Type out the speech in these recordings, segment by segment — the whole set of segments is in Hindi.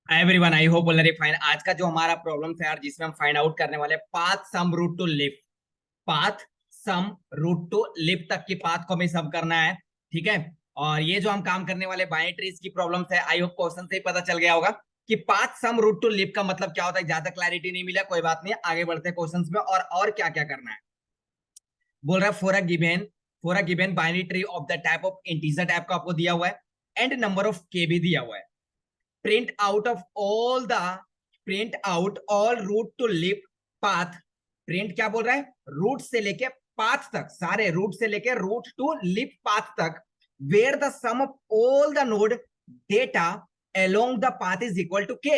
Everyone, I hope all fine. आज का जो हमारा प्रॉब्लम है यार, जिसमें हम फाइंड आउट करने वाले path sum root two lift, path sum root two lift तक की पाथ को हमें सम करना है। ठीक है। और ये जो हम काम करने वाले बाइनरी ट्रीज की प्रॉब्लम है, आई होप क्वेश्चन से ही पता चल गया होगा कि path sum root two lift का मतलब क्या होता है। ज्यादा क्लैरिटी नहीं मिला, कोई बात नहीं, आगे बढ़ते हैं क्वेश्चन में। और क्या क्या करना है बोल रहा है। For a given binary tree of the type of integer type का आपको दिया हुआ है, एंड नंबर ऑफ के भी दिया हुआ है। Print out of all the print out all root to leaf path. Print क्या बोल रहा है, रूट से लेके पाथ तक, सारे रूट से लेके रूट टू लिप पाथ तक, where the sum of all the node data along the path is equal to K.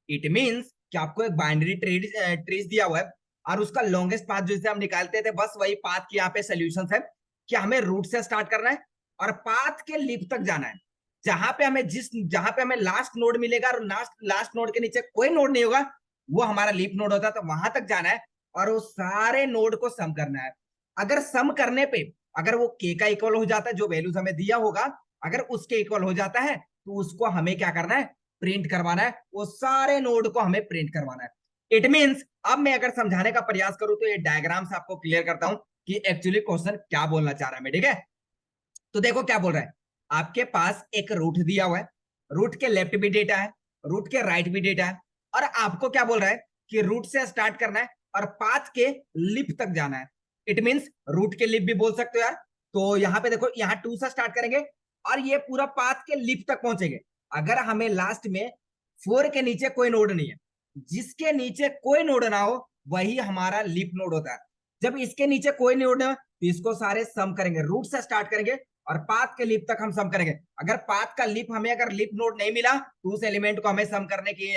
It means कि आपको एक बाइनरी ट्रीज दिया हुआ है और उसका लॉन्गेस्ट पाथ जिसे हम निकालते थे, बस वही पाथ की यहाँ पे सोल्यूशन है कि हमें रूट से स्टार्ट करना है और पाथ के लिप तक जाना है। जहां पे हमें लास्ट नोड मिलेगा और लास्ट नोड के नीचे कोई नोड नहीं होगा, वो हमारा लीफ नोड होता है। तो वहां तक जाना है और वो सारे नोड को सम करना है। अगर सम करने पे अगर वो के का इक्वल हो जाता है, जो वैल्यूज हमें दिया होगा, अगर उसके इक्वल हो जाता है तो उसको हमें क्या करना है, प्रिंट करवाना है। वो सारे नोड को हमें प्रिंट करवाना है। इट मींस अब मैं अगर समझाने का प्रयास करूं तो ये डायग्राम से आपको क्लियर करता हूं कि एक्चुअली क्वेश्चन क्या बोलना चाह रहा है मैं। ठीक है, तो देखो क्या बोल रहा है। आपके पास एक रूट दिया हुआ है, रूट के लेफ्ट भी डेटा है, रूट के राइट भी डेटा है, और आपको क्या बोल रहा है कि रूट से स्टार्ट करना है और पाथ के लिप तक जाना है। इट मींस रूट के लिप भी बोल सकते हो यार। तो यहाँ पे देखो, यहाँ 2 से स्टार्ट करेंगे और ये पूरा पाथ के लिप तक पहुंचेंगे। अगर हमें लास्ट में 4 के नीचे कोई नोड नहीं है, जिसके नीचे कोई नोड ना हो वही हमारा लिप नोड होता है। जब इसके नीचे कोई नोड ना, तो इसको सारे सम करेंगे, रूट से स्टार्ट करेंगे और पाथ के लिप तक हम सम करेंगे। अगर पाथ का लिप हमें अगर लिप नोड नहीं मिला तो उस एलिमेंट को हमें सम करने की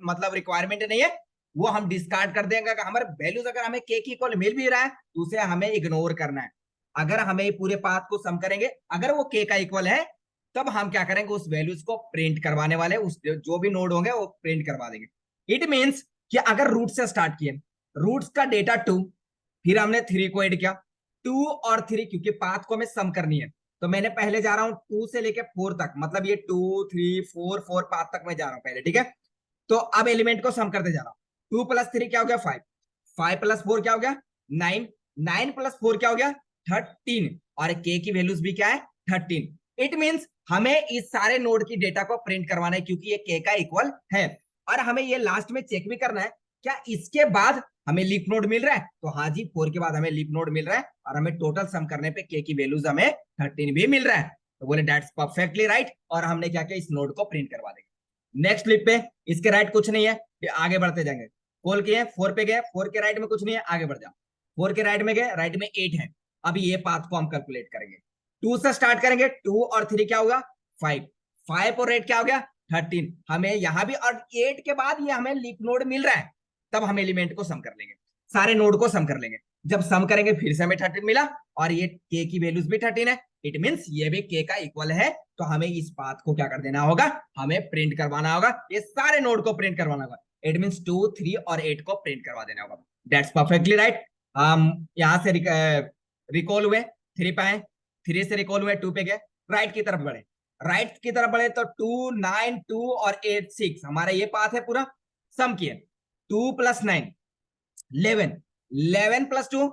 मतलब रिक्वायरमेंट नहीं है, वो हम डिस्कार्ड कर देंगे। अगर हमारे वैल्यूज अगर हमें के की इक्वल मिल भी रहा है तो उसे हमें इग्नोर करना है। अगर हमें पूरे पाथ को सम करेंगे, अगर वो के का इक्वल है, तब हम क्या करेंगे, उस वैल्यूज को प्रिंट करवाने वाले, उस जो भी नोड होंगे वो प्रिंट करवा देंगे। इट मींस कि अगर रूट से स्टार्ट किए, रूट्स का डेटा 2, फिर हमने 3 को ऐड किया, 2 और 3, क्योंकि पाथ को हमें सम करनी है तो मैंने पहले जा रहा हूं 2 से लेके 4 तक, मतलब ये 2 3 4 4 पाथ तक मैं जा रहा हूं पहले। ठीक है, तो अब एलिमेंट को सम करते जा रहा हूं। 2 + 3 क्या हो गया, 5। 5 + 4 क्या हो गया, 9। 9 + 4 क्या हो गया, 13। और के की वैल्यूज भी क्या है, 13। इट मींस हमें इस सारे नोड की डेटा को प्रिंट करवाना है क्योंकि ये के का इक्वल है। और हमें ये लास्ट में चेक भी करना है क्या इसके बाद हमें लीफ नोड मिल रहा है। तो हाँ जी, 4 के बाद हमें लीफ नोड मिल रहा है और हमें टोटल सम करने पे के की वैल्यूज हमें 13 भी मिल रहा है। तो बोले दैट्स परफेक्टली राइट, और हमने क्या किया, इस नोड को प्रिंट करवा देंगे। नेक्स्ट क्लिप पे इसके राइट कुछ नहीं है, आगे बढ़ते जाएंगे। कॉल किए 4 पे गए, 4 के राइट में कुछ नहीं है, आगे बढ़ जाओ। 4 के राइट में गए, राइट में 8 है। अब ये पाथ को हम कैलकुलेट करेंगे। 2 से स्टार्ट करेंगे, 2 और 3 क्या होगा, 5। 5 और 8 क्या हो गया, 13। हमें यहां भी, और 8 के बाद ये हमें लीफ नोड मिल रहा है, तब हम एलिमेंट को सम कर लेंगे, सारे नोड को सम कर लेंगे। जब सम करेंगे फिर से हमें 13 मिला और ये के की वैल्यूज भी 13 है। इट मींस ये भी के का इक्वल है। तो हमें इस पाथ को क्या कर देना होगा, हमें प्रिंट करवाना होगा, ये सारे नोड को प्रिंट करवाना होगा। इट मींस 2 3 और 8 को प्रिंट करवा देना होगा। That's perfectly right. हम यहां से रिकॉल हुए 3 पे आए, 3 से रिकॉल हुए 2 पे गए, राइट की तरफ बढ़े। राइट की तरफ बढ़े तो 2 9 2 और 8 6 हमारा ये पाथ है पूरा। सम किए, 2 + 9 11, 11 + 2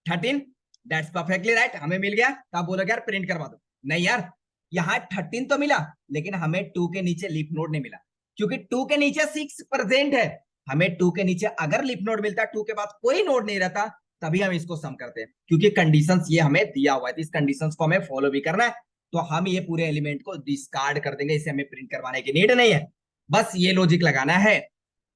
13। दैट्स परफेक्टली राइट, हमें मिल गया। तो आप बोलोगे यार प्रिंट करवा दो, नहीं यार, यहाँ 13 तो मिला लेकिन हमें 2 के नीचे लीफ नोड नहीं मिला, क्योंकि 2 के नीचे 6 प्रेजेंट है। हमें 2 के नीचे अगर लीफ नोड मिलता, 2 के बाद कोई नोड नहीं रहता, तभी हम इसको सम करते हैं, क्योंकि कंडीशंस ये हमें दिया हुआ है, इस कंडीशंस को हमें फॉलो भी करना है। तो हम ये पूरे एलिमेंट को डिस्कार्ड कर देंगे, इसे हमें प्रिंट करवाने की नीड नहीं है, बस ये लॉजिक लगाना है।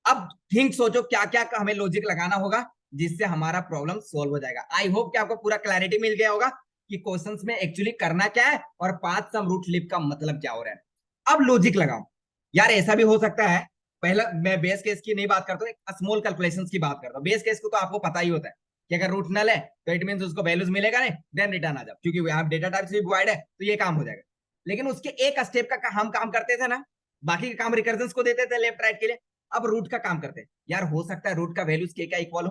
अब थिंक सोचो क्या क्या हमें लॉजिक लगाना होगा जिससे हमारा प्रॉब्लम सॉल्व हो जाएगा। आई होप कि आपको पूरा क्लैरिटी मिल गया होगा कि क्वेश्चंस में एक्चुअली करना क्या है और पाथ सम रूट लिप का मतलब क्या हो रहा है। अब लॉजिक लगाओ यार, ऐसा भी हो सकता है। पहला मैं बेस केस की नहीं बात करता हूँ, स्मॉल कैलकुलेशंस की बात करता हूँ। बेस केस को तो आपको पता ही होता है कि अगर रूट नल है तो इट मीन उसको वैल्यूज मिलेगा नहीं, देन रिटर्न आ जाओ, क्योंकि यहाँ डेटा टाइप से डिवाइड है तो ये काम हो जाएगा। लेकिन उसके एक स्टेप का हम काम करते थे ना, बाकी का काम रिकर्जन को देते थे लेफ्ट राइट के लिए। अब रूट का काम करते हैं यार, हो सकता है रूट का वैल्यूज के का इक्वल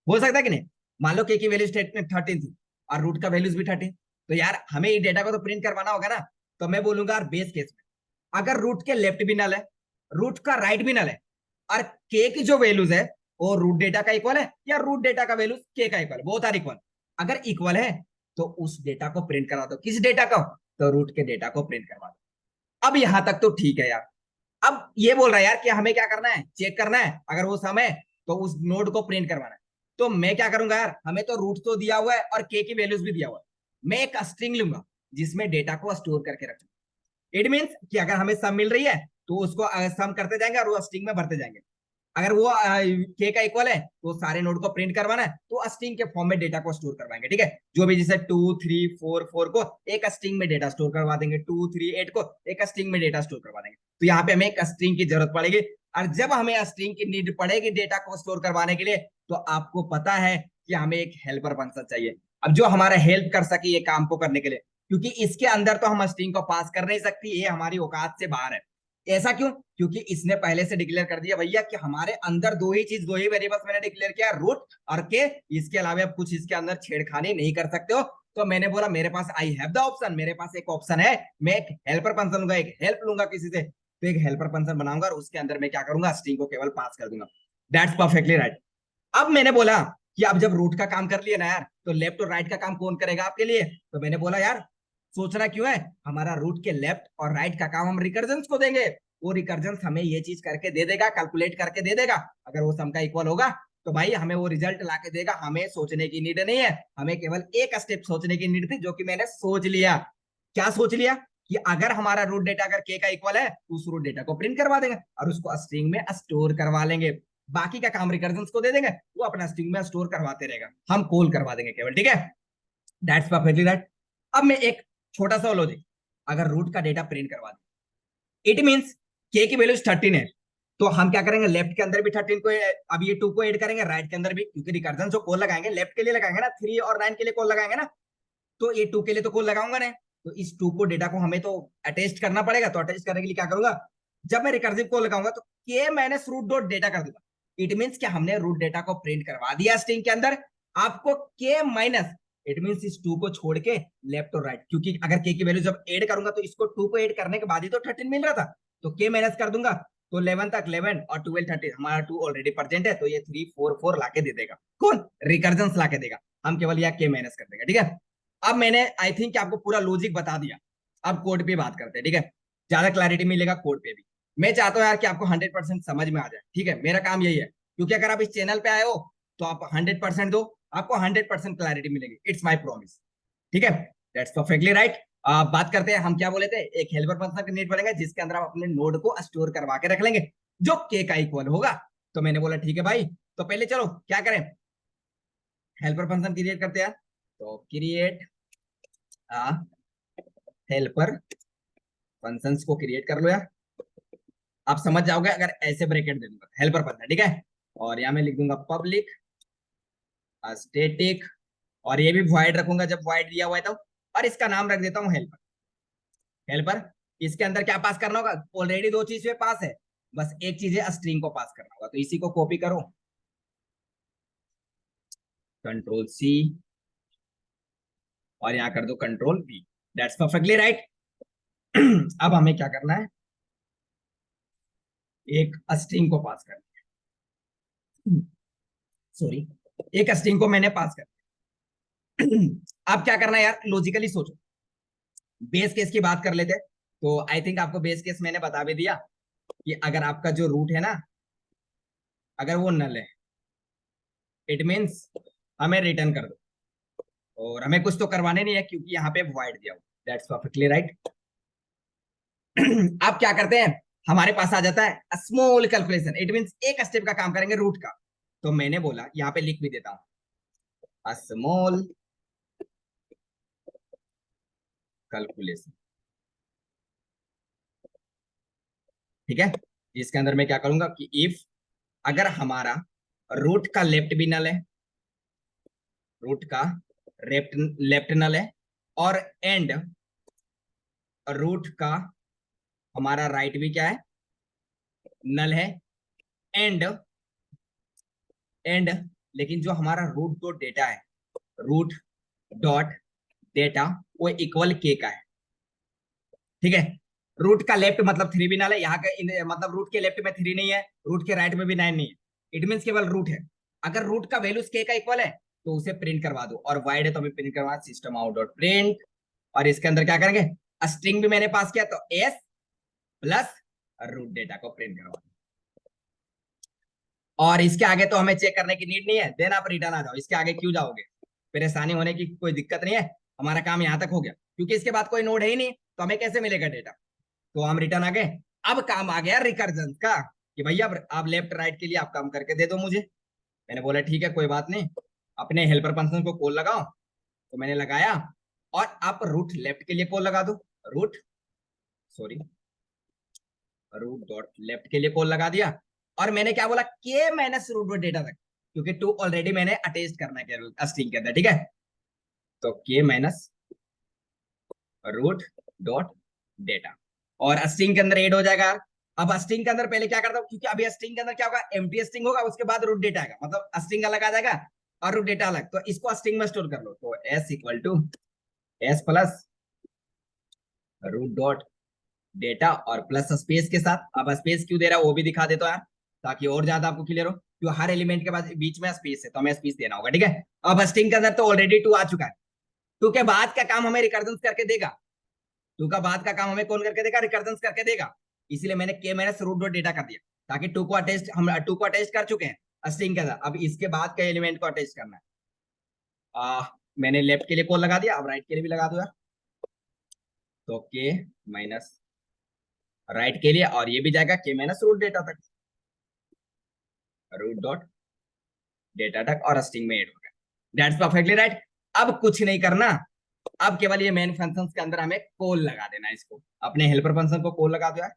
हो सकता है कि नहीं। मान लो के की वैल्यू स्टेटमेंट 13 थी और रूट का वैल्यूज भी 13, तो यार हमें ये डेटा को तो प्रिंट करवाना होगा ना। तो मैं बोलूंगा यार बेस केस में अगर रूट के लेफ्ट भी नल है रूट का राइट भी नल है, और के की जो वैल्यूज है वो रूट डेटा का इक्वल है, या रूट डेटा का वैल्यूज के का इक्वल, बोथ आर इक्वल। अगर इक्वल है तो उस डेटा को प्रिंट करा दो। किस डेटा को? तो रूट के डेटा को प्रिंट करवा दो। अब यहां तक तो ठीक है यार। अब ये बोल रहा है यार कि हमें क्या करना है, चेक करना है, अगर वो सम है तो उस नोड को प्रिंट करवाना है। तो मैं क्या करूंगा यार, हमें तो रूट तो दिया हुआ है और के की वैल्यूज भी दिया हुआ है। मैं एक स्ट्रिंग लूंगा जिसमें डेटा को स्टोर करके रखूंगा। इट मीन्स कि अगर हमें सम मिल रही है तो उसको सम करते जाएंगे और वो स्ट्रिंग में भरते जाएंगे। अगर वो के का इक्वल है तो सारे नोड को प्रिंट करवाना है, तो स्ट्रिंग के फॉर्म में डेटा को स्टोर करवाएंगे। ठीक है, जो भी जैसे 2 3 4 4 को एक स्ट्रिंग में डेटा स्टोर करवा देंगे, 2 3 8 को एक स्ट्रिंग में डेटा स्टोर करवा देंगे। तो यहाँ पे हमें एक स्ट्रिंग की जरूरत पड़ेगी, और जब हमें स्ट्रिंग की नीड पड़ेगी डेटा को स्टोर करवाने के लिए, तो आपको पता है कि हमें एक हेल्पर फंक्शन चाहिए। अब जो हमारा हेल्प कर सके ये काम को करने के लिए, क्योंकि इसके अंदर तो हम स्ट्रिंग को पास कर नहीं सकती, ये हमारी औकात से बाहर है। ऐसा क्यों? क्योंकि इसने पहले से डिक्लेयर कर दिया भैया कि हमारे अंदर दो ही चीज, दो ही वेरिएबल्स मैंने डिक्लेयर किया, रूट और के। इसके अलावा आप कुछ इसके अंदर छेड़खानी नहीं कर सकते हो। तो मैंने बोला मेरे पास आई हैव द ऑप्शन, मेरे पास एक ऑप्शन है, मैं एक हेल्पर फंक्शन लूंगा, एक हेल्प लूंगा किसी से। तो एक हेल्पर फंक्शन बनाऊंगा और उसके अंदर मैं क्या करूंगा, स्ट्रिंग को केवल पास कर दूंगा। That's perfectly right. अब मैंने बोला कि अब जब रूट का काम कर लिया ना यार, तो लेफ्ट और राइट का काम कौन करेगा आपके लिए? तो मैंने बोला यार सोचना क्यों है, हमारा रूट के लेफ्ट और राइट का काम हम रिकर्जन को देंगे। वो रिकर्जन हमें ये चीज करके दे देगा, कैलकुलेट करके दे देगा। अगर वो सम का इक्वल होगा तो भाई हमें वो रिजल्ट ला के देगा, हमें सोचने की नीड नहीं है। हमें केवल एक स्टेप सोचने की नीड थी, जो कि मैंने सोच लिया। क्या सोच लिया? कि अगर हमारा रूट डेटा अगर के का इक्वल है तो उस रूट डेटा को प्रिंट करवा देंगे और उसको स्ट्रिंग में स्टोर करवा लेंगे। बाकी का काम रिकर्जन को दे देंगे, वो अपना स्ट्रिंग में स्टोर करवाते रहेगा, हम कॉल करवा देंगे केवल। ठीक है, दैट्स परफेक्टली राइट। अब मैं एक छोटा सा लॉजिक, अगर रूट का डेटा प्रिंट करवा दे, इट मींस के की वैल्यू 13 है, तो हम क्या करेंगे, लेफ्ट के अंदर भी 13 को, अब ये 2 को ऐड करेंगे, राइट के अंदर भी, क्योंकि रिकर्जन जो कॉल लगाएंगे लेफ्ट के लिए लगाएंगे ना, 3 और 9 के लिए कॉल लगाएंगे ना, तो ये 2 के लिए तो कॉल लगाऊंगा नहीं। तो इस 2 को डेटा को हमें तो अटेस्ट करना पड़ेगा। तो अटेस्ट करने के लिए क्या करूंगा, जब मैं रिकर्सिव कॉल लगाऊंगा तो के माइनस रूट डॉट डेटा कर दूंगा। इट मींस कि हमने रूट डेटा को प्रिंट करवा दिया स्ट्रिंग के अंदर। आपको के माइनस, इट मींस इस 2 को छोड़ के लेफ्ट और राइट, क्योंकि अगर के की वैल्यू जब ऐड करूंगा तो इसको 2 को ऐड करने के बाद ही तो 13 मिल रहा था, तो के माइनस कर दूंगा। तो 11 तक 11 और 12 13, हमारा 2 ऑलरेडी प्रेजेंट है, तो ये 3 4 4 लाके दे देगा। कौन? रिकर्जन लाके देगा। हम केवल यह के माइनस कर देगा। ठीक है, अब मैंने आई थिंक आपको पूरा लॉजिक बता दिया। अब कोड पे बात करते हैं। ठीक है, ज्यादा क्लैरिटी मिलेगा कोड पे भी। मैं चाहता हूं यार कि आपको 100% समझ में आ जाए। ठीक है, मेरा काम यही है, क्योंकि अगर आप इस चैनल पे आए हो तो आप 100% दो, आपको 100% क्लैरिटी मिलेगी। It's my promise. ठीक है, दैट्स परफेक्टली राइट। बात करते हैं, हम क्या बोले थे, एक हेल्पर फंक्शन का नीड पड़ेगा जिसके अंदर आप अपने नोड को स्टोर करवा के रख लेंगे, जो के का इक्वल होगा। तो मैंने बोला ठीक है भाई, तो पहले चलो क्या करें, हेल्पर फंक्शन क्रिएट करते हैं। तो क्रिएट हेल्पर फंक्शंस को क्रिएट कर लो यार। आप समझ जाओगे अगर ऐसे ब्रैकेट दे दूंगा, हेल्पर फंक्शन। ठीक है, और यहाँ मैं लिख दूंगा पब्लिक स्टैटिक, और ये भी वॉइड रखूंगा जब वॉइड दिया हुआ है तो, और इसका नाम रख देता हूँ हेल्पर। हेल्पर, इसके अंदर क्या पास करना होगा, ऑलरेडी दो चीज पास है, बस एक चीज है स्ट्रिंग को पास करना होगा। तो इसी को कॉपी करो, कंट्रोल सी, और यहाँ कर दो control we. That's perfectly right. अब हमें क्या करना है, एक स्ट्रिंग को पास करना है। सॉरी, एक स्ट्रिंग को मैंने पास कर। अब क्या करना है यार, लॉजिकली सोचो। बेस केस की बात कर लेते हैं। तो आई थिंक आपको बेस केस मैंने बता भी दिया कि अगर आपका जो रूट है ना, अगर वो नल है, इट मीन्स हमें रिटर्न कर दो, और हमें कुछ तो करवाने नहीं है क्योंकि यहाँ पे वॉइड दिया हुआ। That's perfectly right. आप क्या करते हैं, हमारे पास आ जाता है स्मॉल कैलकुलेशन, इट मींस एक स्टेप का काम करेंगे रूट का। तो मैंने बोला यहाँ पे लिख भी देता हूं, स्मॉल कैलकुलेशन। ठीक है, इसके अंदर मैं क्या करूंगा कि इफ अगर हमारा रूट का लेफ्ट भी नल है, रूट का लेफ्ट लेफ्ट नल है, और एंड रूट का हमारा राइट भी क्या है, नल है, एंड एंड लेकिन जो हमारा रूट डॉट डेटा है, रूट डॉट डेटा वो इक्वल के का है। ठीक है, रूट का लेफ्ट मतलब 3 भी ना ले, यहाँ का मतलब रूट के लेफ्ट में 3 नहीं है, रूट के राइट में भी 9 नहीं है, इट मीन केवल रूट है। अगर रूट का वैल्यू के का इक्वल है तो उसे प्रिंट करवा दो, और वाइड है तो हमें प्रिंट करवा सिस्टम आउट डॉट प्रिंट। और इसके अंदर क्या करेंगे, स्ट्रिंग भी मैंने पास किया तो एस प्लस रूट डेटा को प्रिंट करवा। और इसके आगे तो हमें चेक करने की नीड नहीं है, देन आप रिटर्न आ जाओ, इसके आगे क्यों जाओगे, परेशानी होने की कोई दिक्कत नहीं है, हमारा काम यहाँ तक हो गया, क्योंकि इसके बाद कोई नोड है ही नहीं तो हमें कैसे मिलेगा डेटा। तो हम रिटर्न आ गए। अब काम आ गया रिकर्जन का, कि भैया आप लेफ्ट राइट के लिए आप काम करके दे दो मुझे। मैंने बोला ठीक है कोई बात नहीं, अपने हेल्पर फंक्शन को कॉल लगाओ, तो मैंने लगाया। और आप रूट लेफ्ट के लिए कॉल लगा दो, root sorry root dot left के लिए कॉल लगा दिया। और मैंने क्या बोला, के माइनस रूट डॉट डेटा तक, क्योंकि टू ऑलरेडी मैंने अटेस्ट करना है स्ट्रिंग के अंदर, ठीक है। तो के माइनस रूट डॉट डेटा, और स्ट्रिंग के अंदर ऐड हो जाएगा। अब स्ट्रिंग के अंदर पहले क्या करता हूँ, क्योंकि अभी स्ट्रिंग के अंदर क्या होगा, एम्प्टी स्ट्रिंग होगा, उसके बाद रूट डेटा आएगा, मतलब स्ट्रिंग अलग आ जाएगा और रूट डेटा अलग, तो इसको स्ट्रिंग में स्टोर कर लो। तो S equal to S plus root dot data और प्लस स्पेस के साथ। अब स्पेस क्यों दे रहा है वो भी दिखा देता हूं यार, ताकि और ज्यादा आपको क्लियर हो, क्यों हर एलिमेंट के बाद बीच में स्पेस है तो हमें स्पेस देना होगा, ठीक है। अब स्ट्रिंग के अंदर तो ऑलरेडी टू आ चुका है, टू के बाद का काम हमें रिकर्जन करके देगा, टू का बाद का काम हमें कौन करके देगा, रिकर्जन करके देगा। इसलिए मैंने के माइनस रूट डॉट डेटा कर दिया, ताकि टू को अटेस्ट, हम टू को अटेस्ट कर चुके हैं स्ट्रिंग के अंदर, अब इसके बाद के एलिमेंट को अटेस्ट करना है। मैंने लेफ्ट के लिए कॉल लगा दिया, अब राइट के लिए भी लगा दूंगा। तो के माइनस राइट के लिए, और ये भी जाएगा के माइनस रूट डेटा तक, रूट डॉट डेटा तक, और स्ट्रिंग में ऐड हो गया। That's perfectly right. अब कुछ नहीं करना, अब केवल ये मेन फंक्शंस के अंदर हमें कॉल लगा देना है, इसको अपने हेल्पर फंक्शन को कॉल लगा दो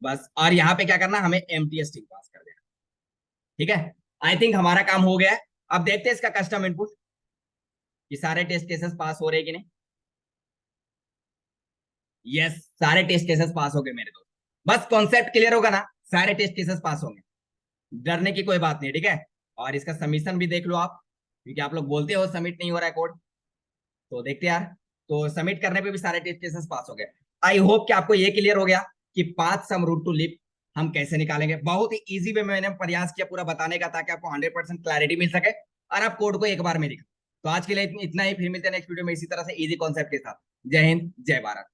बस। और यहाँ पे क्या करना, हमें एम्प्टी स्ट्रिंग पास कर देना, ठीक है। आई थिंक हमारा काम हो गया है। अब देखते हैं इसका कस्टम इनपुट कि सारे टेस्ट केसेस पास हो रहे कि नहीं। यस, सारे टेस्ट केसेस पास हो गए मेरे दोस्त। बस कॉन्सेप्ट क्लियर होगा ना, सारे टेस्ट केसेस पास होंगे, डरने की कोई बात नहीं, ठीक है। और इसका सबमिशन भी देख लो आप, क्योंकि आप लोग बोलते हो सबमिट नहीं हो रहा है कोड, तो देखते यार। तो सबमिट करने पे भी सारे टेस्ट केसेस पास हो गए। आई होप कि आपको ये क्लियर हो गया कि path sum root two live हम कैसे निकालेंगे। बहुत ही इजी वे में मैंने प्रयास किया पूरा बताने का, ताकि आपको 100% क्लैरिटी मिल सके और आप कोड को एक बार में लिखो। तो आज के लिए इतना ही, फिर मिलते हैं नेक्स्ट वीडियो में इसी तरह से इजी कॉन्सेप्ट के साथ। जय हिंद, जय भारत।